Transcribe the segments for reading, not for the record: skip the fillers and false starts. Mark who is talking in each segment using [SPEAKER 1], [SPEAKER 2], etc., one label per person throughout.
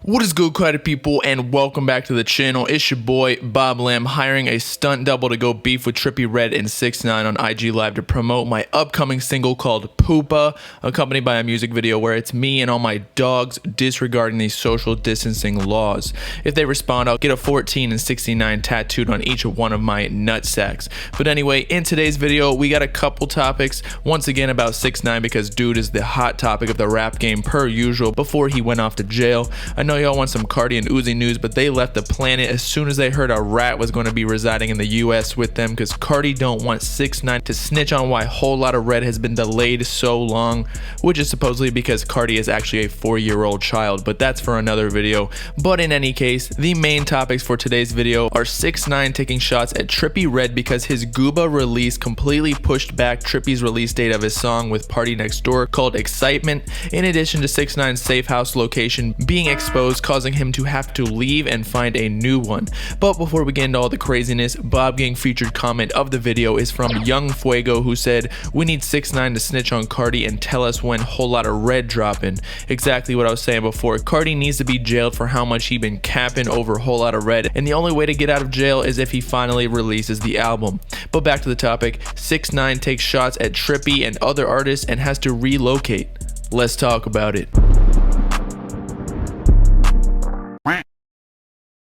[SPEAKER 1] What is good, crowded people, and welcome back to the channel. It's your boy Bobbalam, hiring a stunt double to go beef with Trippie Redd and 6ix9ine on IG Live to promote my upcoming single called Poopa, accompanied by a music video where it's me and all my dogs disregarding these social distancing laws. If they respond, I'll get a 14 and 69 tattooed on each one of my nutsacks. But anyway, in today's video, we got a couple topics. Once again about 6ix9ine, because dude is the hot topic of the rap game per usual before he went off to jail. I know y'all want some Cardi and Uzi news, but they left the planet as soon as they heard a rat was going to be residing in the US with them, because Cardi don't want 6ix9ine to snitch on why Whole Lotta Red has been delayed so long, which is supposedly because Cardi is actually a 4-year-old child, but that's for another video. But in any case, the main topics for today's video are 6ix9ine taking shots at Trippie Redd because his Gooba release completely pushed back Trippie's release date of his song with Party Next Door called Excitement, in addition to 6ix9ine's safe house location being exposed, causing him to have to leave and find a new one. But before we get into all the craziness, Bob Gang featured comment of the video is from Young Fuego, who said, "We need 6ix9ine to snitch on Cardi and tell us when Whole Lotta Red dropping." Exactly what I was saying before. Cardi needs to be jailed for how much he been capping over Whole Lotta Red, and the only way to get out of jail is if he finally releases the album. But back to the topic, 6ix9ine takes shots at Trippie and other artists and has to relocate. Let's talk about it.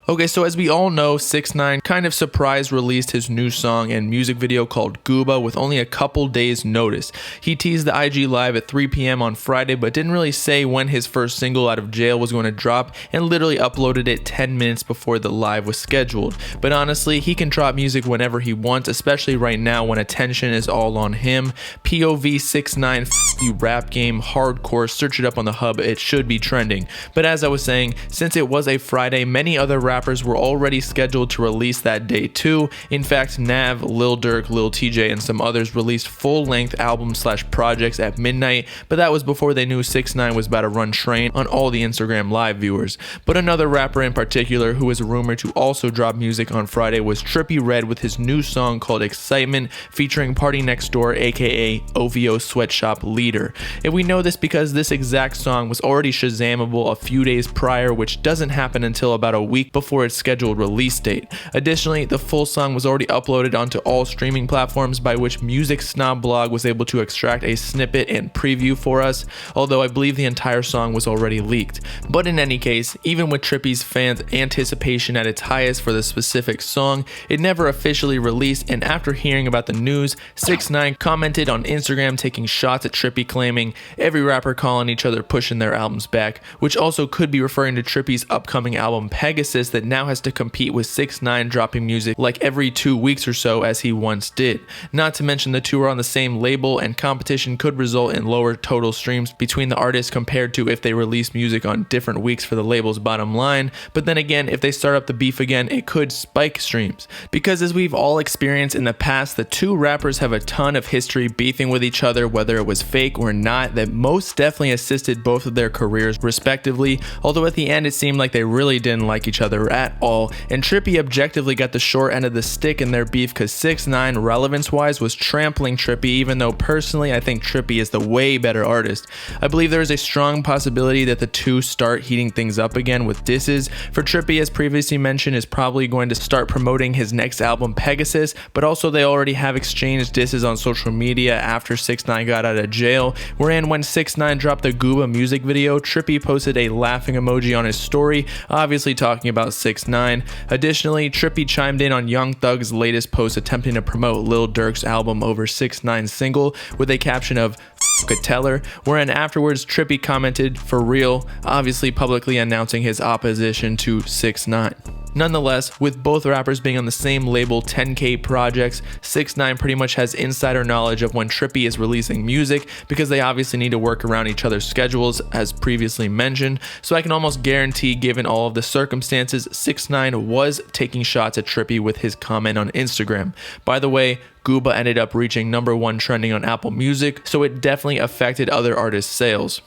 [SPEAKER 1] Okay, so as we all know, 6ix9ine kind of surprise released his new song and music video called Gooba with only a couple days notice. He teased the IG Live at 3 p.m. on Friday, but didn't really say when his first single out of jail was going to drop, and literally uploaded it 10 minutes before the live was scheduled. But honestly, he can drop music whenever he wants, especially right now when attention is all on him. POV 6ix9ine, you rap game, hardcore, search it up on the hub, it should be trending. But as I was saying, since it was a Friday, many other rappers were already scheduled to release that day too. In fact, Nav, Lil Durk, Lil TJ, and some others released full-length album/projects at midnight, but that was before they knew 6ix9ine was about to run train on all the Instagram live viewers. But another rapper in particular who is rumored to also drop music on Friday was Trippie Redd with his new song called Excitement, featuring Party Next Door, aka OVO Sweatshop Leader. And we know this because this exact song was already Shazamable a few days prior, which doesn't happen until about a week before its scheduled release date. Additionally, the full song was already uploaded onto all streaming platforms, by which Music Snob Blog was able to extract a snippet and preview for us, although I believe the entire song was already leaked. But in any case, even with Trippie's fans' anticipation at its highest for the specific song, it never officially released, and after hearing about the news, 6ix9ine commented on Instagram taking shots at Trippie, claiming every rapper calling each other pushing their albums back, which also could be referring to Trippie's upcoming album Pegasus that now has to compete with 6ix9ine dropping music like every 2 weeks or so as he once did. Not to mention the two are on the same label, and competition could result in lower total streams between the artists compared to if they release music on different weeks for the label's bottom line. But then again, if they start up the beef again, it could spike streams. Because as we've all experienced in the past, the two rappers have a ton of history beefing with each other, whether it was fake or not, that most definitely assisted both of their careers respectively, although at the end it seemed like they really didn't like each other at all, and Trippie objectively got the short end of the stick in their beef because 6ix9ine, relevance-wise, was trampling Trippie, even though personally I think Trippie is the way better artist. I believe there is a strong possibility that the two start heating things up again with disses. For Trippie, as previously mentioned, is probably going to start promoting his next album Pegasus, but also they already have exchanged disses on social media after 6ix9ine got out of jail, wherein when 6ix9ine dropped the Gooba music video, Trippie posted a laughing emoji on his story, obviously talking about 6ix9ine. Additionally, Trippie chimed in on Young Thug's latest post attempting to promote Lil Durk's album over 6ix9ine's single with a caption of "F*** a teller," wherein afterwards Trippie commented, "For real," obviously publicly announcing his opposition to 6ix9ine. Nonetheless, with both rappers being on the same label 10K Projects, 6ix9ine pretty much has insider knowledge of when Trippie is releasing music, because they obviously need to work around each other's schedules as previously mentioned. So I can almost guarantee, given all of the circumstances, 6ix9ine was taking shots at Trippie with his comment on Instagram. By the way, Gooba ended up reaching #1 trending on Apple Music, so it definitely affected other artists' sales.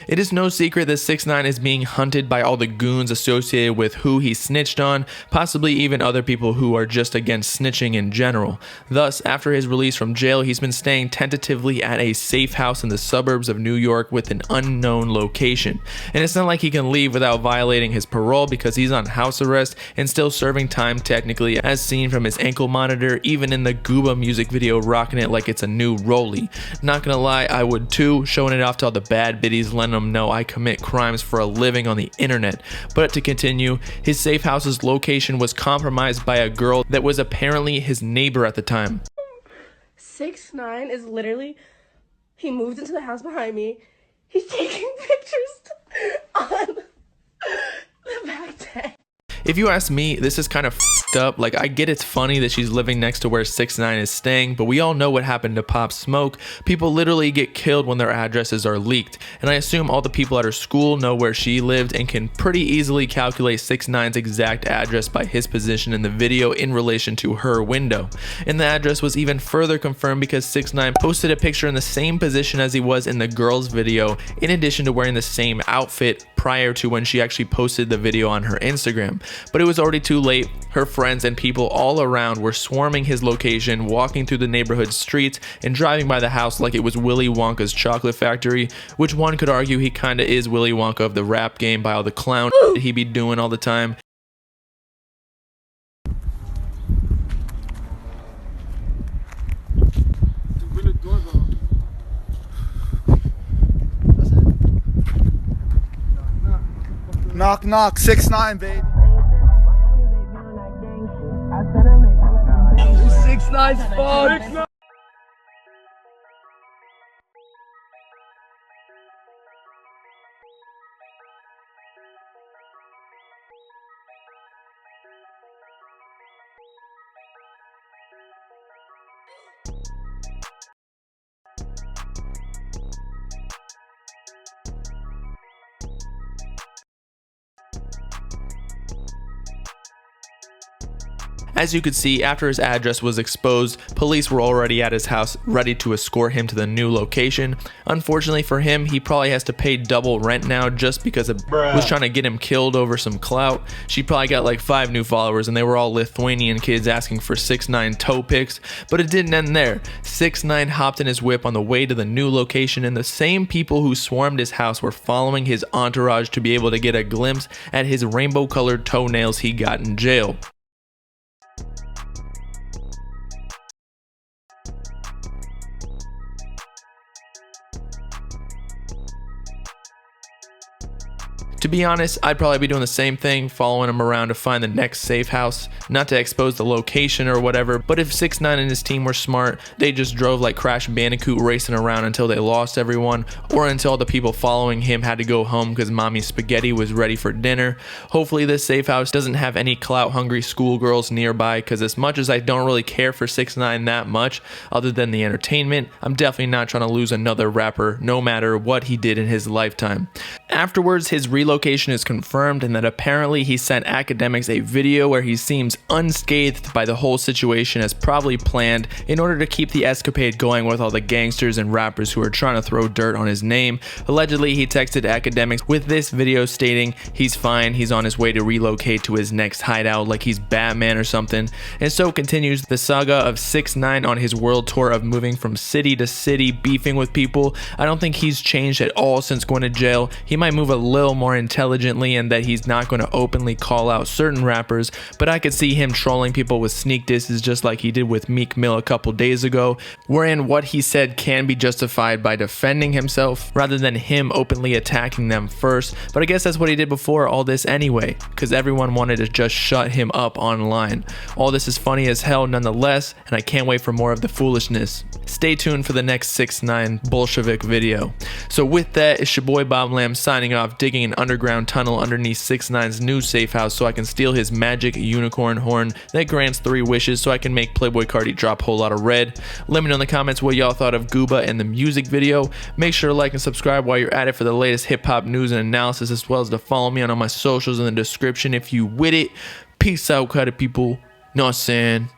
[SPEAKER 1] It is no secret that 6ix9ine is being hunted by all the goons associated with who he snitched on, possibly even other people who are just against snitching in general. Thus, after his release from jail, he's been staying tentatively at a safe house in the suburbs of New York with an unknown location. And it's not like he can leave without violating his parole because he's on house arrest and still serving time technically, as seen from his ankle monitor, even in the Gooba music video rocking it like it's a new rollie. Not gonna lie, I would too, showing it off to all the bad biddies, letting them know I commit crimes for a living on the internet. But to continue, his safe house's location was compromised by a girl that was apparently his neighbor at the time.
[SPEAKER 2] 6ix9ine is literally, he moved into the house behind me. He's taking pictures on the back deck.
[SPEAKER 1] If you ask me, this is kind of f***ed up. Like, I get it's funny that she's living next to where 6ix9ine is staying, but we all know what happened to Pop Smoke. People literally get killed when their addresses are leaked, and I assume all the people at her school know where she lived and can pretty easily calculate 6ix9ine's exact address by his position in the video in relation to her window. And the address was even further confirmed because 6ix9ine posted a picture in the same position as he was in the girl's video, in addition to wearing the same outfit prior to when she actually posted the video on her Instagram. But it was already too late. Her friends and people all around were swarming his location, walking through the neighborhood streets and driving by the house like it was Willy Wonka's chocolate factory, which one could argue he kinda is Willy Wonka of the rap game by all the clown that he be doing all the time.
[SPEAKER 3] Knock knock, 6ix9ine, baby.
[SPEAKER 4] 6ix9ine's fun.
[SPEAKER 1] As you could see, after his address was exposed, police were already at his house ready to escort him to the new location. Unfortunately for him, he probably has to pay double rent now just because it was trying to get him killed over some clout. She probably got like 5 new followers and they were all Lithuanian kids asking for 6ix9ine toe pics, but it didn't end there. 6ix9ine hopped in his whip on the way to the new location, and the same people who swarmed his house were following his entourage to be able to get a glimpse at his rainbow colored toenails he got in jail. To be honest, I'd probably be doing the same thing, following him around to find the next safe house. Not to expose the location or whatever, but if 6ix9ine and his team were smart, they just drove like Crash Bandicoot racing around until they lost everyone, or until all the people following him had to go home because mommy's spaghetti was ready for dinner. Hopefully this safe house doesn't have any clout-hungry schoolgirls nearby, because as much as I don't really care for 6ix9ine that much, other than the entertainment, I'm definitely not trying to lose another rapper, no matter what he did in his lifetime. Afterwards, his relocation is confirmed, and that apparently he sent academics a video where he seems unscathed by the whole situation, as probably planned in order to keep the escapade going with all the gangsters and rappers who are trying to throw dirt on his name. Allegedly, he texted academics with this video stating he's fine, he's on his way to relocate to his next hideout like he's Batman or something. And so continues the saga of 6ix9ine on his world tour of moving from city to city, beefing with people. I don't think he's changed at all since going to jail. He might move a little more intelligently, and that he's not going to openly call out certain rappers, but I could see him trolling people with sneak disses just like he did with Meek Mill a couple days ago, wherein what he said can be justified by defending himself rather than him openly attacking them first. But I guess that's what he did before all this anyway, because everyone wanted to just shut him up online. All this is funny as hell nonetheless, and I can't wait for more of the foolishness. Stay tuned for the next 6ix9ine Bolshevik video. So with that, it's your boy Bobbalam signing off, digging an underground tunnel underneath 6ix9ine's new safe house so I can steal his magic unicorn horn that grants 3 wishes so I can make Playboi Carti drop a whole lot of red. Let me know in the comments what y'all thought of Gooba and the music video. Make sure to like and subscribe while you're at it for the latest hip-hop news and analysis, as well as to follow me on all my socials in the description if you with it. Peace out, Carti people. Know what I'm saying?